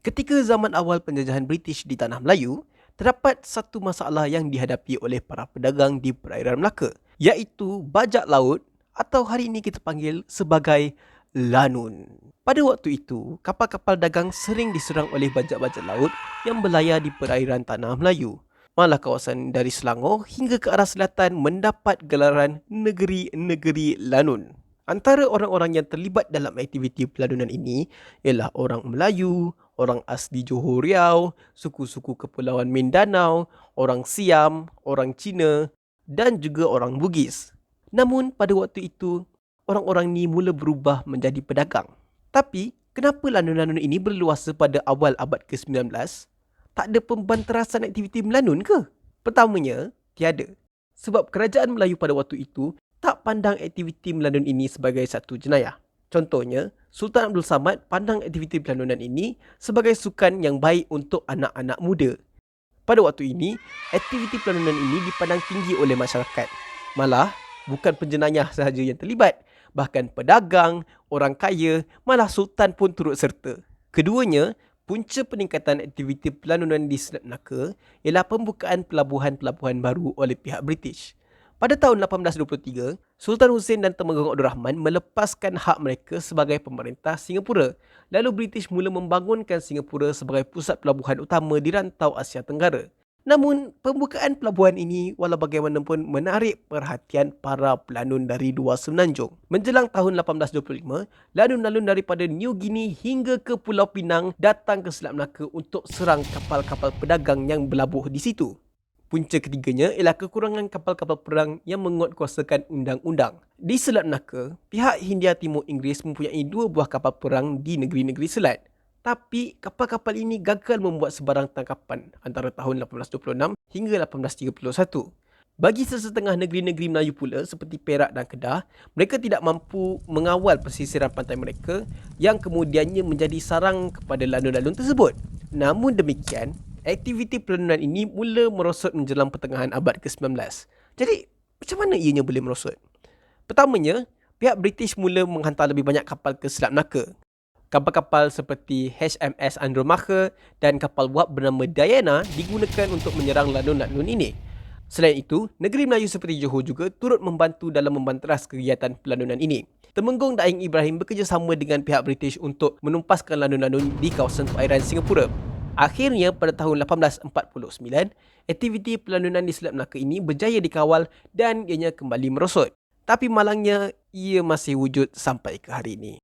Ketika zaman awal penjajahan British di Tanah Melayu, terdapat satu masalah yang dihadapi oleh para pedagang di perairan Melaka, iaitu bajak laut atau hari ini kita panggil sebagai lanun. Pada waktu itu, kapal-kapal dagang sering diserang oleh bajak-bajak laut yang berlayar di perairan Tanah Melayu. Malah kawasan dari Selangor hingga ke arah selatan mendapat gelaran negeri-negeri lanun. Antara orang-orang yang terlibat dalam aktiviti peladunan ini ialah orang Melayu, orang asli Johor Riau, suku-suku Kepulauan Mindanao, orang Siam, orang Cina dan juga orang Bugis. Namun pada waktu itu, orang-orang ni mula berubah menjadi pedagang. Tapi, kenapa lanun-lanun ini berluasa pada awal abad ke-19? Tak ada pembanterasan aktiviti melanun ke? Pertamanya, tiada. Sebab kerajaan Melayu pada waktu itu tak pandang aktiviti melanun ini sebagai satu jenayah. Contohnya, Sultan Abdul Samad pandang aktiviti pelanunan ini sebagai sukan yang baik untuk anak-anak muda. Pada waktu ini, aktiviti pelanunan ini dipandang tinggi oleh masyarakat. Malah, bukan penjenayah sahaja yang terlibat, bahkan pedagang, orang kaya, malah Sultan pun turut serta. Keduanya, punca peningkatan aktiviti pelanunan di Selat Melaka ialah pembukaan pelabuhan-pelabuhan baru oleh pihak British. Pada tahun 1823, Sultan Hussein dan Temenggong Abdul Rahman melepaskan hak mereka sebagai pemerintah Singapura. Lalu British mula membangunkan Singapura sebagai pusat pelabuhan utama di rantau Asia Tenggara. Namun, pembukaan pelabuhan ini walau bagaimanapun menarik perhatian para pelanun dari luar semenanjung. Menjelang tahun 1825, lanun-lanun daripada New Guinea hingga ke Pulau Pinang datang ke Selat Melaka untuk serang kapal-kapal pedagang yang berlabuh di situ. Punca ketiganya ialah kekurangan kapal-kapal perang yang menguatkuasakan undang-undang. Di Selat Melaka, pihak Hindia Timur Inggeris mempunyai 2 buah kapal perang di negeri-negeri selat. Tapi kapal-kapal ini gagal membuat sebarang tangkapan antara tahun 1826 hingga 1831. Bagi sesetengah negeri-negeri Melayu pula seperti Perak dan Kedah, mereka tidak mampu mengawal pesisiran pantai mereka yang kemudiannya menjadi sarang kepada lanun-lanun tersebut. Namun demikian, aktiviti pelanunan ini mula merosot menjelang pertengahan abad ke-19. Jadi, macam mana ianya boleh merosot? Pertamanya, pihak British mula menghantar lebih banyak kapal ke Selat Melaka. Kapal-kapal seperti HMS Andromache dan kapal wap bernama Diana digunakan untuk menyerang lanun-lanun ini. Selain itu, negeri Melayu seperti Johor juga turut membantu dalam membanteras kegiatan pelanunan ini. Temenggong Daeng Ibrahim bekerjasama dengan pihak British untuk menumpaskan lanun-lanun di kawasan perairan Singapura. Akhirnya pada tahun 1849, aktiviti pelanunan di Selat Melaka ini berjaya dikawal dan ianya kembali merosot. Tapi malangnya, ia masih wujud sampai ke hari ini.